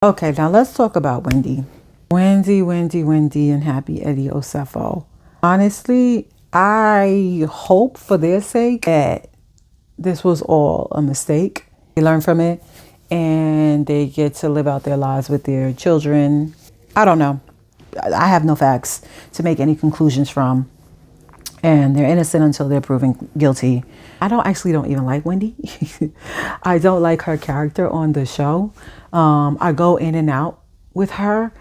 Okay, now let's talk about Wendy. Wendy, and Happy Eddie Osefo. Honestly, I hope for their sake that this was all a mistake. They learn from it and they get to live out their lives with their children. I don't know. I have no facts to make any conclusions from. And they're innocent until they're proven guilty. I don't even like Wendy. I don't like her character on the show. I go in and out with her.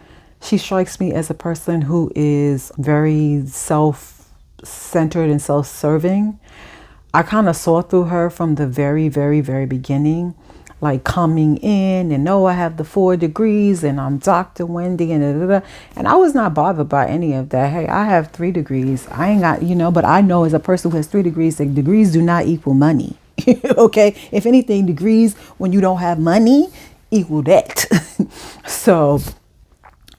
She strikes me as a person who is very self-centered and self-serving. I kind of saw through her from the very, very, very beginning, like coming in and I have the 4 degrees and I'm Dr. Wendy and da, da, da. And I was not bothered by any of that. Hey, I have 3 degrees. I ain't got, but I know as a person who has 3 degrees, that degrees do not equal money. Okay. If anything, degrees when you don't have money equal that. So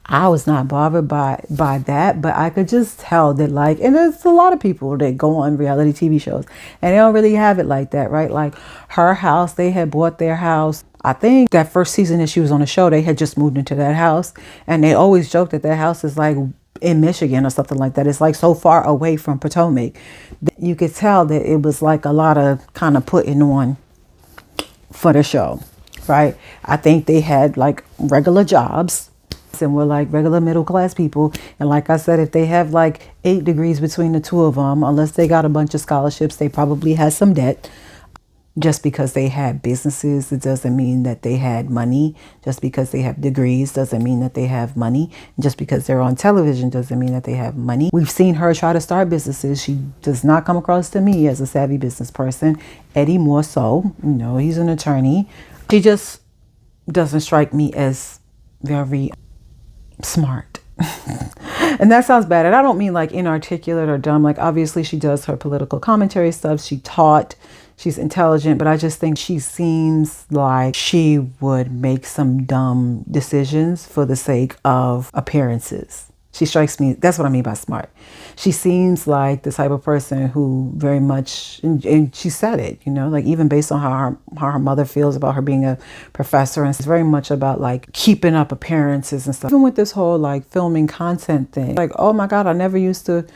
I was not bothered by that, but I could just tell that and there's a lot of people that go on reality TV shows and they don't really have it like that, right? Like her house, they had bought their house. I think that first season that she was on the show, they had just moved into that house and they always joke that that house is like in Michigan or something like that. It's like so far away from Potomac. You could tell that it was like a lot of kind of putting on for the show, right? I think they had like regular jobs and we're like regular middle class people. And like I said, if they have like 8 degrees between the two of them, unless they got a bunch of scholarships, they probably had some debt. Just because they had businesses, it doesn't mean that they had money. Just because they have degrees doesn't mean that they have money. Just because they're on television doesn't mean that they have money. We've seen her try to start businesses. She does not come across to me as a savvy business person. Eddie more so. He's an attorney. She just doesn't strike me as very smart. And that sounds bad. And I don't mean like inarticulate or dumb. Like obviously she does her political commentary stuff. She taught, she's intelligent, but I just think she seems like she would make some dumb decisions for the sake of appearances. She strikes me, that's what I mean by smart. She seems like the type of person who very much, and she said it, like even based on how her mother feels about her being a professor, and it's very much about like keeping up appearances and stuff. Even with this whole like filming content thing, like, oh my God, I never used to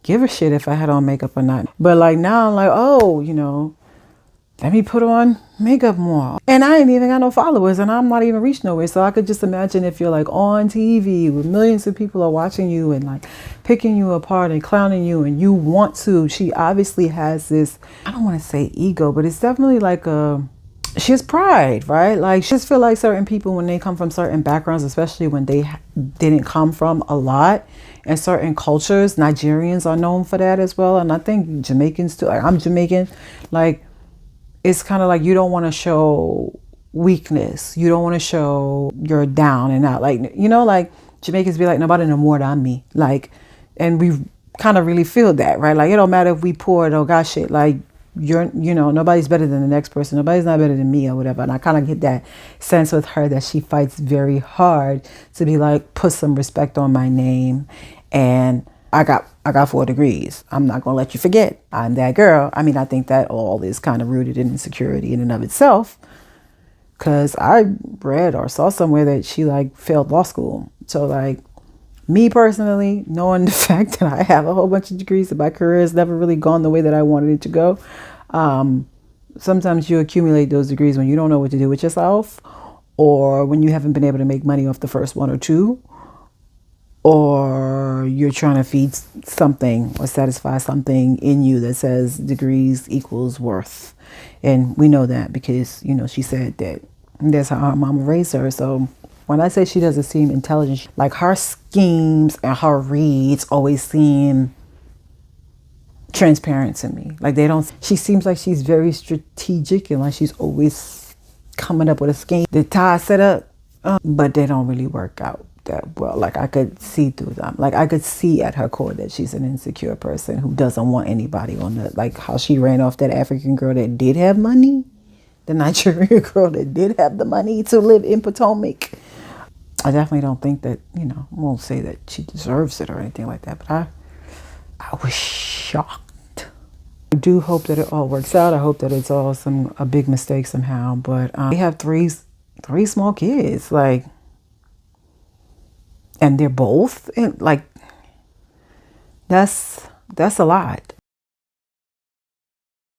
give a shit if I had on makeup or not. But like now I'm like, oh, let me put on makeup more. And I ain't even got no followers and I'm not even reached nowhere. So I could just imagine if you're like on TV with millions of people are watching you and like picking you apart and clowning you and you want to. She obviously has this, I don't want to say ego, but it's definitely like she has pride, right? Like she just feel like certain people when they come from certain backgrounds, especially when they didn't come from a lot, and certain cultures, Nigerians are known for that as well. And I think Jamaicans too. Like I'm Jamaican, like it's kind of like you don't want to show weakness. You don't want to show you're down and out. Like, like Jamaicans be like, nobody no more than me. Like, and we kind of really feel that, right? Like, it don't matter if we poor or got shit. Like, nobody's better than the next person. Nobody's not better than me or whatever. And I kind of get that sense with her that she fights very hard to be like, put some respect on my name. And I got 4 degrees. I'm not going to let you forget. I'm that girl. I mean, I think that all is kind of rooted in insecurity in and of itself. Because I read or saw somewhere that she like failed law school. So like me personally, knowing the fact that I have a whole bunch of degrees and my career has never really gone the way that I wanted it to go. Sometimes you accumulate those degrees when you don't know what to do with yourself, or when you haven't been able to make money off the first 1 or 2. Or you're trying to feed something or satisfy something in you that says degrees equals worth. And we know that because, she said that that's how her mama raised her. So when I say she doesn't seem intelligent, like her schemes and her reads always seem transparent to me. Like she seems like she's very strategic and like she's always coming up with a scheme that Ty set up, but they don't really work out that well. Like I could see through them. Like I could see at her core that she's an insecure person who doesn't want anybody on like how she ran off that African girl that did have money, the Nigerian girl that did have the money to live in Potomac. I definitely don't think that, I won't say that she deserves it or anything like that, but I was shocked. I do hope that it all works out. I hope that it's all a big mistake somehow, but they have three small kids. Like, and they're both like that's a lot.